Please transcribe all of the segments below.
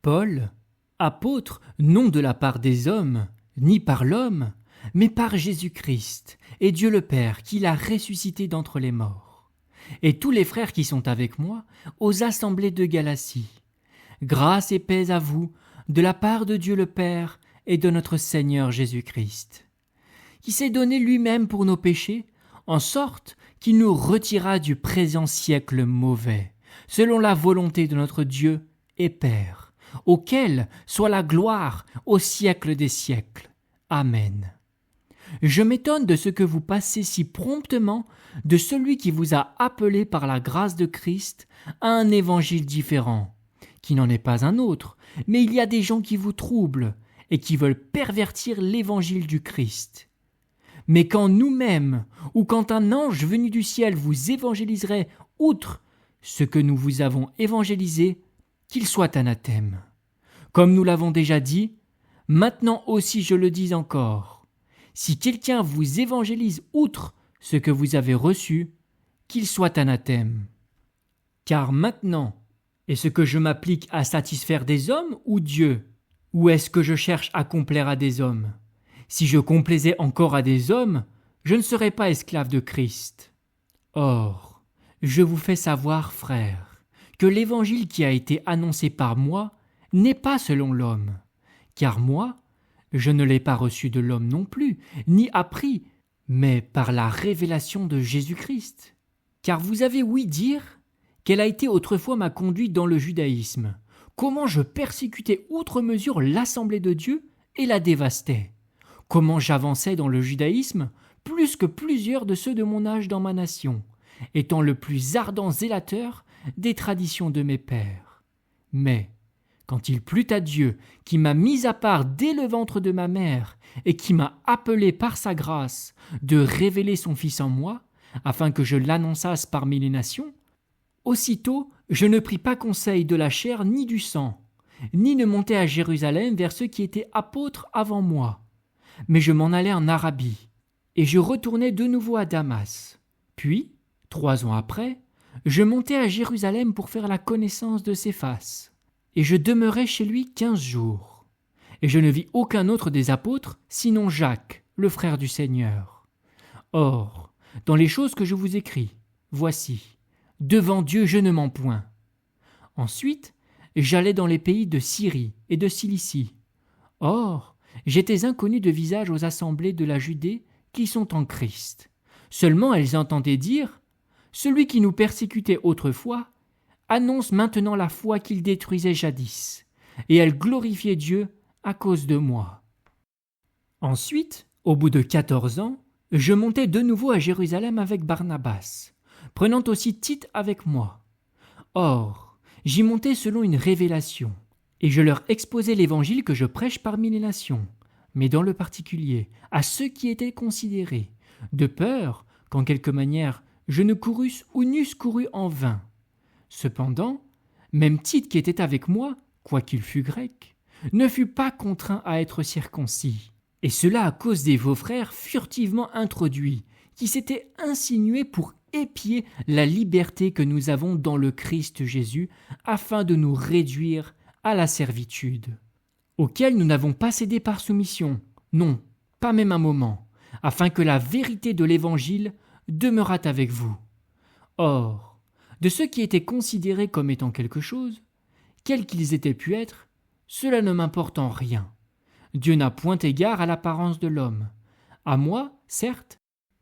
Paul, apôtre, non de la part des hommes, ni par l'homme, mais par Jésus-Christ et Dieu le Père qui l'a ressuscité d'entre les morts. Et tous les frères qui sont avec moi aux assemblées de Galatie. Grâce et paix à vous de la part de Dieu le Père et de notre Seigneur Jésus-Christ, qui s'est donné lui-même pour nos péchés, en sorte qu'il nous retira du présent siècle mauvais, selon la volonté de notre Dieu et Père, auquel soit la gloire au siècle des siècles. Amen. Je m'étonne de ce que vous passez si promptement de celui qui vous a appelé par la grâce de Christ à un évangile différent, qui n'en est pas un autre, mais il y a des gens qui vous troublent et qui veulent pervertir l'évangile du Christ. Mais quand nous-mêmes, ou quand un ange venu du ciel vous évangéliserait outre ce que nous vous avons évangélisé, qu'il soit anathème. Comme nous l'avons déjà dit, maintenant aussi je le dis encore, si quelqu'un vous évangélise outre ce que vous avez reçu, qu'il soit anathème. Car maintenant, est-ce que je m'applique à satisfaire des hommes ou Dieu, ou est-ce que je cherche à complaire à des hommes? Si je complaisais encore à des hommes, je ne serais pas esclave de Christ. Or, je vous fais savoir, frères, que l'évangile qui a été annoncé par moi n'est pas selon l'homme, car moi, je ne l'ai pas reçu de l'homme non plus, ni appris, mais par la révélation de Jésus-Christ. Car vous avez ouï dire quelle a été autrefois ma conduite dans le judaïsme, comment je persécutais outre mesure l'assemblée de Dieu et la dévastais, comment j'avançais dans le judaïsme plus que plusieurs de ceux de mon âge dans ma nation, étant le plus ardent zélateur des traditions de mes pères. Mais, quand il plut à Dieu, qui m'a mis à part dès le ventre de ma mère, et qui m'a appelé par sa grâce de révéler son Fils en moi, afin que je l'annonçasse parmi les nations, aussitôt je ne pris pas conseil de la chair ni du sang, ni ne montai à Jérusalem vers ceux qui étaient apôtres avant moi, mais je m'en allai en Arabie, et je retournai de nouveau à Damas. Puis, 3 ans après, je montai à Jérusalem pour faire la connaissance de Céphas, et je demeurai chez lui 15 jours. Et je ne vis aucun autre des apôtres, sinon Jacques, le frère du Seigneur. Or, dans les choses que je vous écris, voici, devant Dieu je ne mens point. Ensuite, j'allai dans les pays de Syrie et de Cilicie. Or, j'étais inconnu de visage aux assemblées de la Judée qui sont en Christ. Seulement elles entendaient dire « Celui qui nous persécutait autrefois annonce maintenant la foi qu'il détruisait jadis, et elles glorifiaient Dieu à cause de moi. » Ensuite, au bout de 14 ans, je montai de nouveau à Jérusalem avec Barnabas, prenant aussi Tite avec moi. Or, j'y montai selon une révélation, et je leur exposai l'évangile que je prêche parmi les nations, mais dans le particulier, à ceux qui étaient considérés, de peur qu'en quelque manière je ne courusse ou n'eusse couru en vain. Cependant, même Tite qui était avec moi, quoiqu'il fût grec, ne fut pas contraint à être circoncis, et cela à cause des veaux frères furtivement introduits, qui s'étaient insinués pour épier la liberté que nous avons dans le Christ Jésus, afin de nous réduire à la servitude, auquel nous n'avons pas cédé par soumission, non, pas même un moment, afin que la vérité de l'Évangile demeurât avec vous. Or, de ceux qui étaient considérés comme étant quelque chose, quels qu'ils aient pu être, cela ne m'importe en rien. Dieu n'a point égard à l'apparence de l'homme. À moi, certes,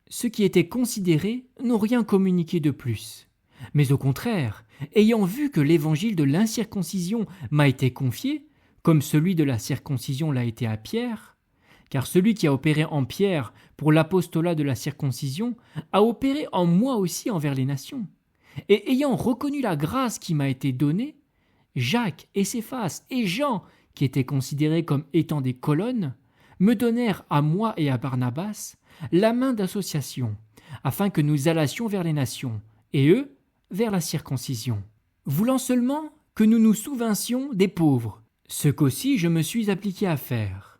ceux qui étaient considérés n'ont rien communiqué de plus. Mais au contraire, ayant vu que l'évangile de l'incirconcision m'a été confié, comme celui de la circoncision l'a été à Pierre, car celui qui a opéré en Pierre pour l'apostolat de la circoncision a opéré en moi aussi envers les nations. Et ayant reconnu la grâce qui m'a été donnée, Jacques et Céphas et Jean, qui étaient considérés comme étant des colonnes, me donnèrent à moi et à Barnabas la main d'association, afin que nous allassions vers les nations, et eux vers la circoncision, voulant seulement que nous nous souvinssions des pauvres, ce qu'aussi je me suis appliqué à faire.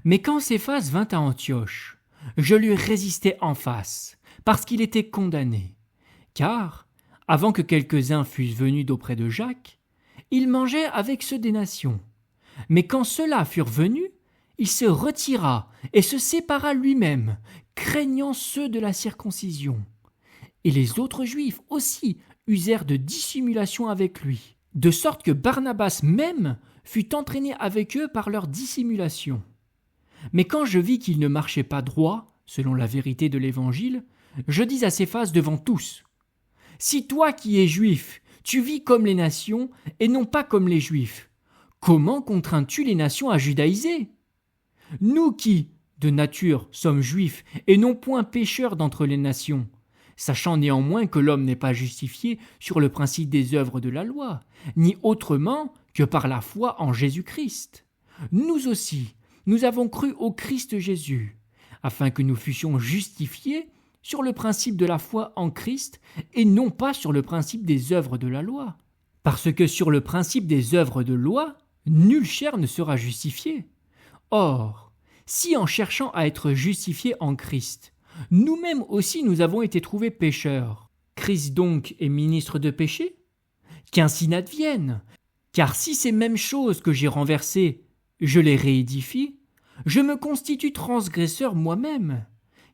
Mais quand Céphas vint à Antioche, je lui résistai en face, parce qu'il était condamné, car, avant que quelques-uns fussent venus d'auprès de Jacques, il mangeait avec ceux des nations. Mais quand ceux-là furent venus, il se retira et se sépara lui-même, craignant ceux de la circoncision. Et les autres Juifs aussi usèrent de dissimulation avec lui, de sorte que Barnabas même fut entraîné avec eux par leur dissimulation. Mais quand je vis qu'il ne marchait pas droit, selon la vérité de l'Évangile, je dis à Céphas devant tous, « Si toi qui es juif, tu vis comme les nations et non pas comme les Juifs, comment contrains-tu les nations à judaïser ? Nous qui, de nature, sommes juifs et non point pécheurs d'entre les nations, sachant néanmoins que l'homme n'est pas justifié sur le principe des œuvres de la loi, ni autrement que par la foi en Jésus-Christ. Nous aussi, nous avons cru au Christ Jésus, afin que nous fussions justifiés sur le principe de la foi en Christ et non pas sur le principe des œuvres de la loi. Parce que sur le principe des œuvres de loi, nulle chair ne sera justifiée. Or, si en cherchant à être justifiés en Christ, nous-mêmes aussi nous avons été trouvés pécheurs, Christ donc est ministre de péché ? Qu'ainsi n'advienne, car si ces mêmes choses que j'ai renversées, je les réédifie, je me constitue transgresseur moi-même,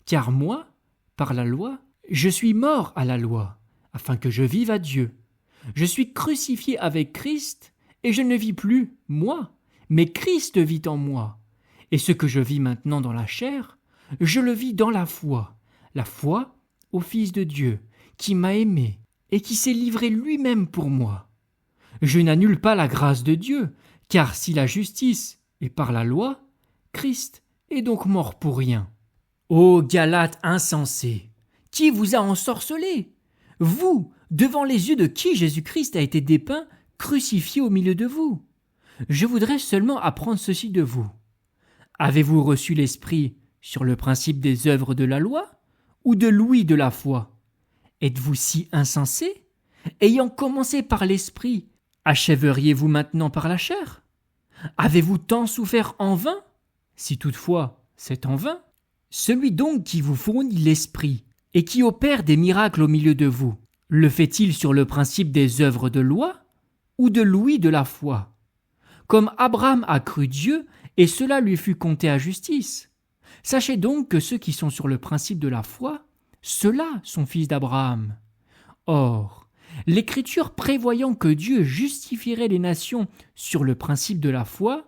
car moi, par la loi, je suis mort à la loi, afin que je vive à Dieu. Je suis crucifié avec Christ, et je ne vis plus, moi, mais Christ vit en moi. Et ce que je vis maintenant dans la chair, je le vis dans la foi au Fils de Dieu, qui m'a aimé, et qui s'est livré lui-même pour moi. Je n'annule pas la grâce de Dieu, car si la justice est par la loi, Christ est donc mort pour rien. Ô Galates insensés, qui vous a ensorcelés ? Vous, devant les yeux de qui Jésus-Christ a été dépeint, crucifié au milieu de vous. Je voudrais seulement apprendre ceci de vous. Avez-vous reçu l'Esprit sur le principe des œuvres de la loi ou de l'ouïe de la foi ? Êtes-vous si insensés ? Ayant commencé par l'Esprit, achèveriez-vous maintenant par la chair ? Avez-vous tant souffert en vain ? Si toutefois c'est en vain, celui donc qui vous fournit l'Esprit et qui opère des miracles au milieu de vous, le fait-il sur le principe des œuvres de loi ou de l'ouïe de la foi ? Comme Abraham a cru Dieu, et cela lui fut compté à justice. Sachez donc que ceux qui sont sur le principe de la foi, ceux-là sont fils d'Abraham. Or, l'Écriture prévoyant que Dieu justifierait les nations sur le principe de la foi,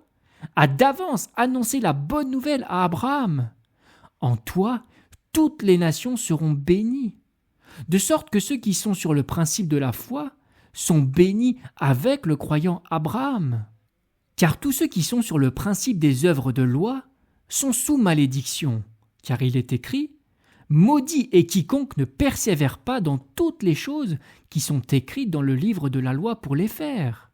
a d'avance annoncé la bonne nouvelle à Abraham. En toi, toutes les nations seront bénies. De sorte que ceux qui sont sur le principe de la foi sont bénis avec le croyant Abraham. Car tous ceux qui sont sur le principe des œuvres de loi sont sous malédiction, car il est écrit « Maudit est quiconque ne persévère pas dans toutes les choses qui sont écrites dans le livre de la loi pour les faire. »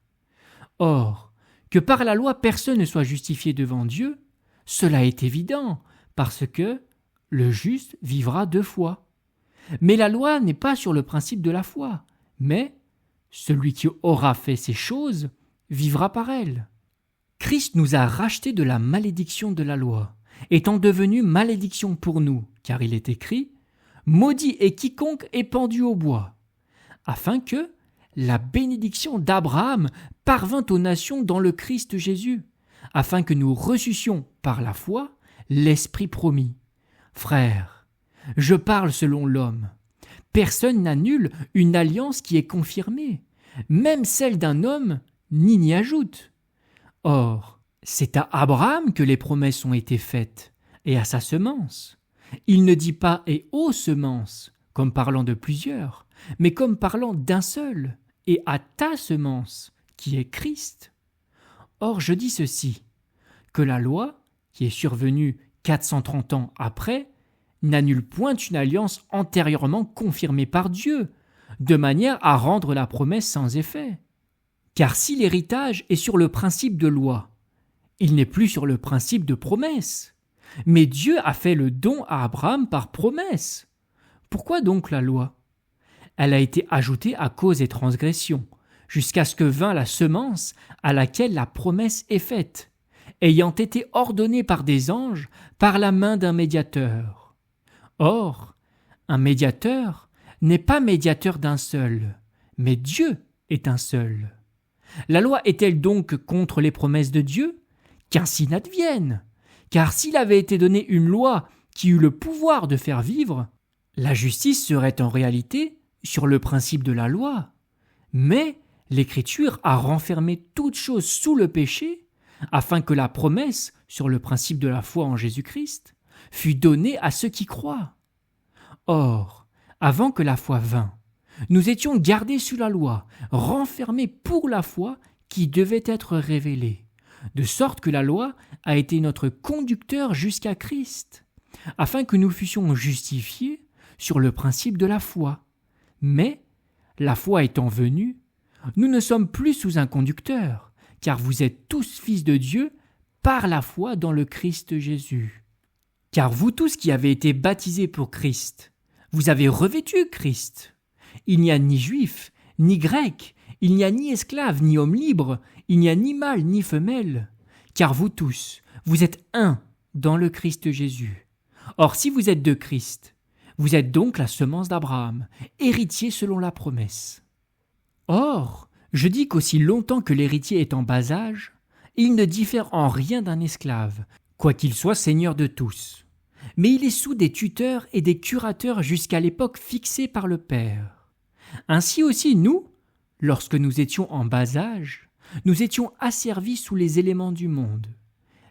Or, que par la loi personne ne soit justifié devant Dieu, cela est évident, parce que le juste vivra de foi. Mais la loi n'est pas sur le principe de la foi, mais celui qui aura fait ces choses vivra par elles. Christ nous a rachetés de la malédiction de la loi, étant devenu malédiction pour nous, car il est écrit « Maudit est quiconque est pendu au bois », afin que la bénédiction d'Abraham parvint aux nations dans le Christ Jésus, afin que nous reçussions par la foi l'Esprit promis. Frères, je parle selon l'homme. Personne n'annule une alliance qui est confirmée, même celle d'un homme n'y ajoute. Or, c'est à Abraham que les promesses ont été faites, et à sa semence. Il ne dit pas « et aux semences », comme parlant de plusieurs, mais comme parlant d'un seul, et à ta semence, qui est Christ. Or, je dis ceci, que la loi, qui est survenue 430 ans après, n'annule point une alliance antérieurement confirmée par Dieu, de manière à rendre la promesse sans effet. Car si l'héritage est sur le principe de loi, il n'est plus sur le principe de promesse. Mais Dieu a fait le don à Abraham par promesse. Pourquoi donc la loi ? Elle a été ajoutée à cause des transgressions, jusqu'à ce que vint la semence à laquelle la promesse est faite, ayant été ordonnée par des anges par la main d'un médiateur. Or, un médiateur n'est pas médiateur d'un seul, mais Dieu est un seul. La loi est-elle donc contre les promesses de Dieu? Qu'ainsi n'advienne. Car s'il avait été donné une loi qui eut le pouvoir de faire vivre, la justice serait en réalité sur le principe de la loi. Mais l'Écriture a renfermé toute chose sous le péché, afin que la promesse sur le principe de la foi en Jésus-Christ fût donnée à ceux qui croient. Or, avant que la foi vînt, nous étions gardés sous la loi, renfermés pour la foi qui devait être révélée, de sorte que la loi a été notre conducteur jusqu'à Christ, afin que nous fussions justifiés sur le principe de la foi. Mais, la foi étant venue, nous ne sommes plus sous un conducteur, car vous êtes tous fils de Dieu par la foi dans le Christ Jésus. Car vous tous qui avez été baptisés pour Christ, vous avez revêtu Christ. Il n'y a ni juif, ni grec, il n'y a ni esclave, ni homme libre, il n'y a ni mâle, ni femelle, car vous tous, vous êtes un dans le Christ Jésus. Or, si vous êtes de Christ, vous êtes donc la semence d'Abraham, héritier selon la promesse. Or, je dis qu'aussi longtemps que l'héritier est en bas âge, il ne diffère en rien d'un esclave, quoiqu'il soit seigneur de tous. Mais il est sous des tuteurs et des curateurs jusqu'à l'époque fixée par le Père. Ainsi aussi nous, lorsque nous étions en bas âge, nous étions asservis sous les éléments du monde.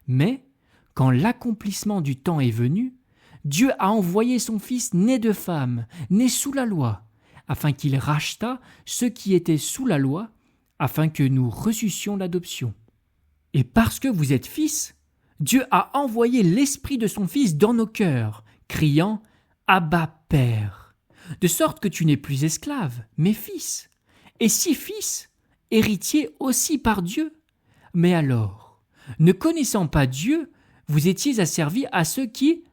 Mais, quand l'accomplissement du temps est venu, Dieu a envoyé son Fils né de femme, né sous la loi, afin qu'il rachetât ceux qui étaient sous la loi, afin que nous reçussions l'adoption. Et parce que vous êtes fils, Dieu a envoyé l'Esprit de son Fils dans nos cœurs, criant « Abba, Père !» de sorte que tu n'es plus esclave, mais fils. Et si fils, héritier aussi par Dieu. Mais alors, ne connaissant pas Dieu, vous étiez asservis à ceux qui,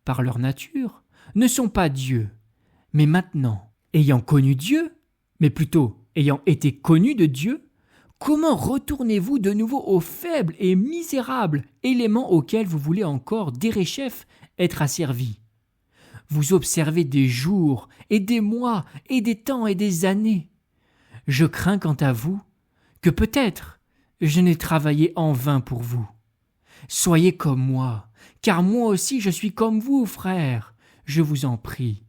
par leur nature, ne sont pas Dieu. Mais maintenant, ayant connu Dieu, mais plutôt ayant été connus de Dieu, comment retournez-vous de nouveau aux faibles et misérables éléments auxquels vous voulez encore, derechef, être asservis? Vous observez des jours et des mois et des temps et des années. Je crains quant à vous que peut-être je n'ai travaillé en vain pour vous. Soyez comme moi, car moi aussi je suis comme vous, frères, je vous en prie.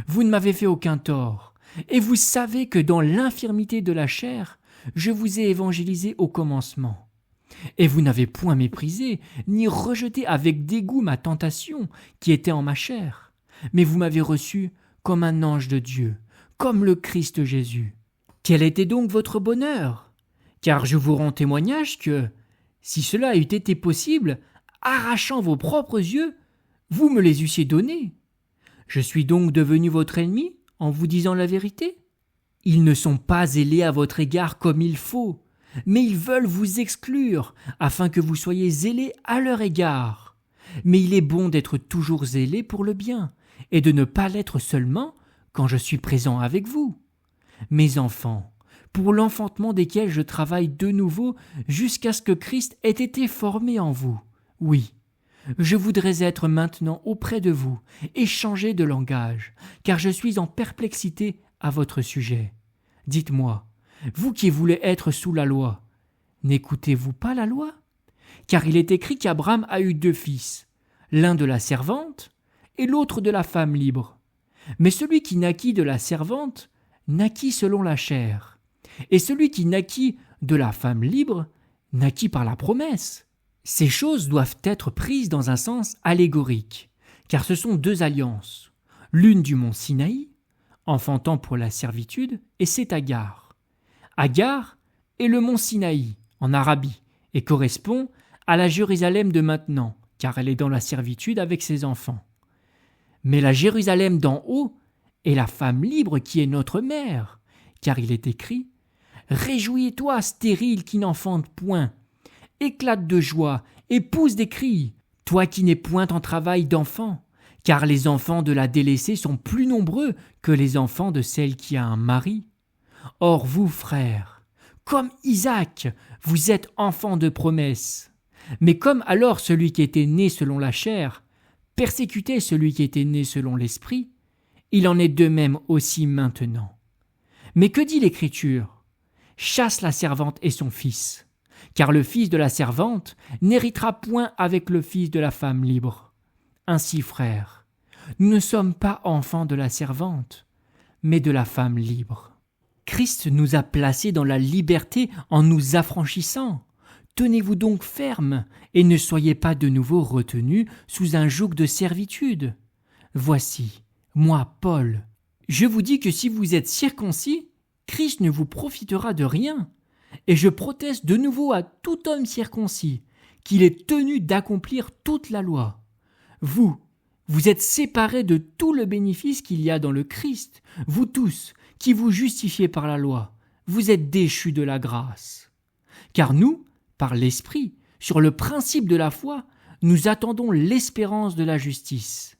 Vous ne m'avez fait aucun tort, et vous savez que dans l'infirmité de la chair, je vous ai évangélisé au commencement. Et vous n'avez point méprisé, ni rejeté avec dégoût ma tentation qui était en ma chair, mais vous m'avez reçu comme un ange de Dieu, comme le Christ Jésus. Quel était donc votre bonheur? Car je vous rends témoignage que, si cela eût été possible, arrachant vos propres yeux, vous me les eussiez donnés. Je suis donc devenu votre ennemi en vous disant la vérité? Ils ne sont pas zélés à votre égard comme il faut, mais ils veulent vous exclure, afin que vous soyez zélés à leur égard. Mais il est bon d'être toujours zélé pour le bien, et de ne pas l'être seulement quand je suis présent avec vous. Mes enfants, pour l'enfantement desquels je travaille de nouveau jusqu'à ce que Christ ait été formé en vous. Oui, je voudrais être maintenant auprès de vous et changer de langage, car je suis en perplexité à votre sujet. Dites-moi, vous qui voulez être sous la loi, n'écoutez-vous pas la loi? Car il est écrit qu'Abraham a eu 2 fils, l'un de la servante et l'autre de la femme libre. Mais celui qui naquit de la servante naquit selon la chair, et celui qui naquit de la femme libre naquit par la promesse. Ces choses doivent être prises dans un sens allégorique, car ce sont 2 alliances, l'une du mont Sinaï, enfantant pour la servitude, et c'est Agar. Agar est le mont Sinaï, en Arabie, et correspond à la Jérusalem de maintenant, car elle est dans la servitude avec ses enfants. Mais la Jérusalem d'en haut est la femme libre qui est notre mère, car il est écrit « Réjouis-toi, stérile qui n'enfante point, éclate de joie et pousse des cris, toi qui n'es point en travail d'enfant, car les enfants de la délaissée sont plus nombreux que les enfants de celle qui a un mari. Or vous, frères, comme Isaac, vous êtes enfants de promesse. Mais comme alors celui qui était né selon la chair persécutait celui qui était né selon l'esprit, il en est de même aussi maintenant. Mais que dit l'Écriture? chasse la servante et son fils, car le fils de la servante n'héritera point avec le fils de la femme libre. Ainsi, frères, nous ne sommes pas enfants de la servante, mais de la femme libre. Christ nous a placés dans la liberté en nous affranchissant. Tenez-vous donc fermes et ne soyez pas de nouveau retenus sous un joug de servitude. Voici, moi, Paul, je vous dis que si vous êtes circoncis, Christ ne vous profitera de rien. Et je proteste de nouveau à tout homme circoncis qu'il est tenu d'accomplir toute la loi. Vous êtes séparés de tout le bénéfice qu'il y a dans le Christ, vous tous, qui vous justifiez par la loi, vous êtes déchus de la grâce. Car nous, par l'Esprit, sur le principe de la foi, nous attendons l'espérance de la justice.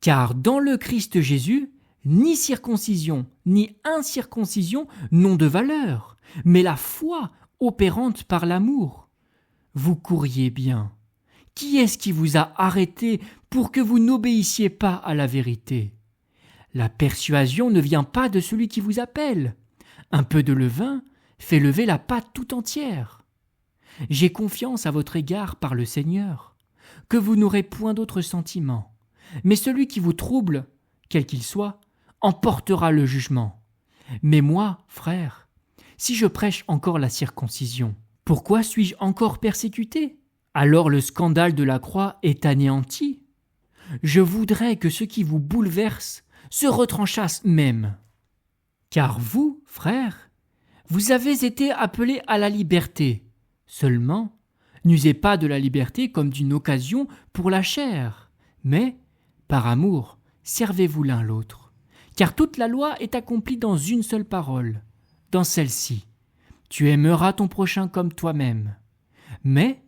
Car dans le Christ Jésus, ni circoncision, ni incirconcision n'ont de valeur, mais la foi opérante par l'amour. Vous couriez bien. Qui est-ce qui vous a arrêté pour que vous n'obéissiez pas à la vérité ? La persuasion ne vient pas de celui qui vous appelle. Un peu de levain fait lever la pâte tout entière. J'ai confiance à votre égard par le Seigneur, que vous n'aurez point d'autre sentiment. Mais celui qui vous trouble, quel qu'il soit, en portera le jugement. Mais moi, frère, si je prêche encore la circoncision, pourquoi suis-je encore persécuté ? Alors le scandale de la croix est anéanti. Je voudrais que ceux qui vous bouleversent se retranchassent même. Car vous, frères, vous avez été appelés à la liberté. Seulement, n'usez pas de la liberté comme d'une occasion pour la chair, mais, par amour, servez-vous l'un l'autre. Car toute la loi est accomplie dans une seule parole, dans celle-ci. Tu aimeras ton prochain comme toi-même. Mais,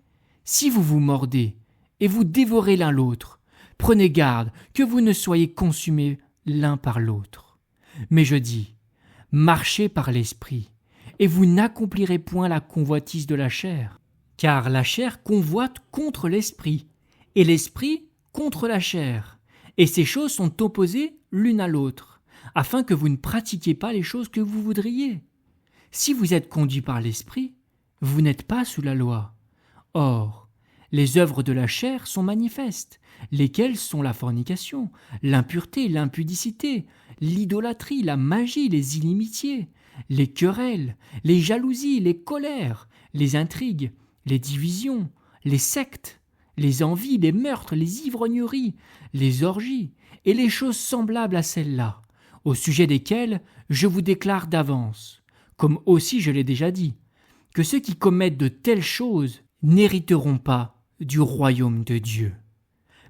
si vous vous mordez et vous dévorez l'un l'autre, prenez garde que vous ne soyez consumés l'un par l'autre. Mais je dis, marchez par l'esprit, et vous n'accomplirez point la convoitise de la chair. Car la chair convoite contre l'esprit, et l'esprit contre la chair. Et ces choses sont opposées l'une à l'autre, afin que vous ne pratiquiez pas les choses que vous voudriez. Si vous êtes conduits par l'esprit, vous n'êtes pas sous la loi. Or, les œuvres de la chair sont manifestes, lesquelles sont la fornication, l'impureté, l'impudicité, l'idolâtrie, la magie, les inimitiés, les querelles, les jalousies, les colères, les intrigues, les divisions, les sectes, les envies, les meurtres, les ivrogneries, les orgies et les choses semblables à celles-là, au sujet desquelles je vous déclare d'avance, comme aussi je l'ai déjà dit, que ceux qui commettent de telles choses n'hériteront pas du royaume de Dieu.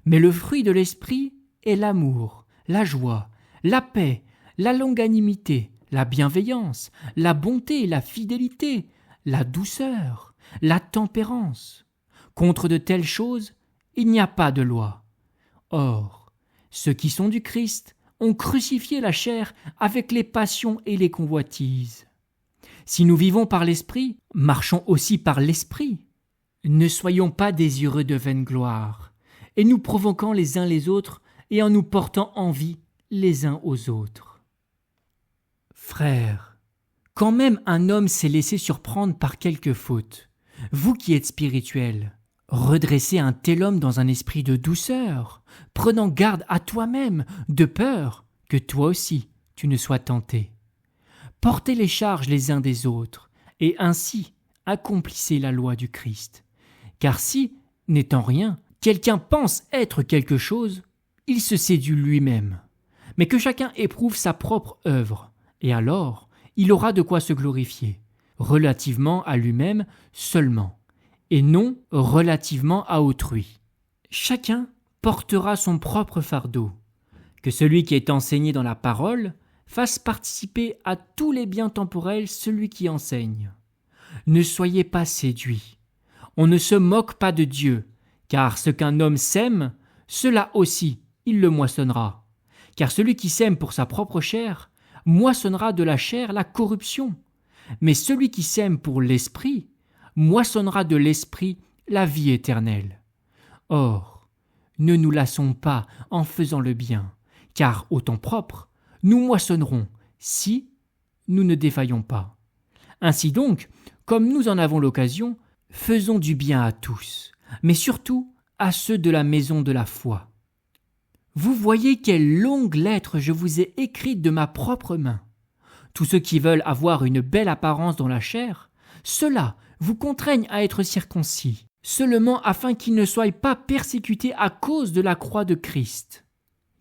Mais le fruit de l'esprit est l'amour, la joie, la paix, la longanimité, la bienveillance, la bonté, la fidélité, la douceur, la tempérance. Contre de telles choses, il n'y a pas de loi. Or, ceux qui sont du Christ ont crucifié la chair avec les passions et les convoitises. Si nous vivons par l'esprit, marchons aussi par l'esprit. Ne soyons pas désireux de vaine gloire, et nous provoquant les uns les autres et en nous portant envie les uns aux autres. Frères, quand même un homme s'est laissé surprendre par quelque faute, vous qui êtes spirituels, redressez un tel homme dans un esprit de douceur, prenant garde à toi-même, de peur que toi aussi tu ne sois tenté. Portez les charges les uns des autres, et ainsi accomplissez la loi du Christ. Car si, n'étant rien, quelqu'un pense être quelque chose, il se séduit lui-même. Mais que chacun éprouve sa propre œuvre, et alors il aura de quoi se glorifier, relativement à lui-même seulement, et non relativement à autrui. Chacun portera son propre fardeau. Que celui qui est enseigné dans la parole fasse participer à tous les biens temporels celui qui enseigne. Ne soyez pas séduits. On ne se moque pas de Dieu, car ce qu'un homme sème, cela aussi il le moissonnera. Car celui qui sème pour sa propre chair, moissonnera de la chair la corruption. Mais celui qui sème pour l'esprit, moissonnera de l'esprit la vie éternelle. Or, ne nous lassons pas en faisant le bien, car au temps propre, nous moissonnerons si nous ne défaillons pas. Ainsi donc, comme nous en avons l'occasion, faisons du bien à tous, mais surtout à ceux de la maison de la foi. Vous voyez quelle longue lettre je vous ai écrite de ma propre main. Tous ceux qui veulent avoir une belle apparence dans la chair, ceux-là vous contraignent à être circoncis, seulement afin qu'ils ne soient pas persécutés à cause de la croix de Christ.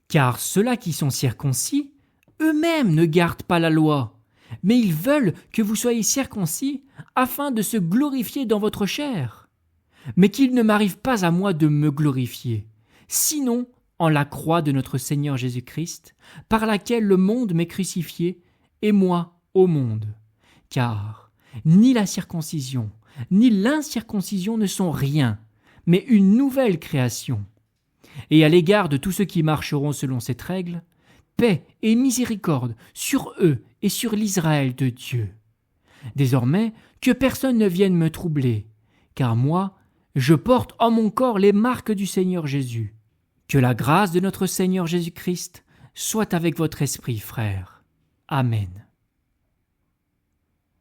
Car ceux-là qui sont circoncis, eux-mêmes ne gardent pas la loi, mais ils veulent que vous soyez circoncis afin de se glorifier dans votre chair. Mais qu'il ne m'arrive pas à moi de me glorifier, sinon en la croix de notre Seigneur Jésus-Christ, par laquelle le monde m'est crucifié, et moi au monde. Car ni la circoncision, ni l'incirconcision ne sont rien, mais une nouvelle création. Et à l'égard de tous ceux qui marcheront selon cette règle, paix et miséricorde sur eux et sur l'Israël de Dieu. Désormais, que personne ne vienne me troubler, car moi, je porte en mon corps les marques du Seigneur Jésus. Que la grâce de notre Seigneur Jésus-Christ soit avec votre esprit, frères. Amen.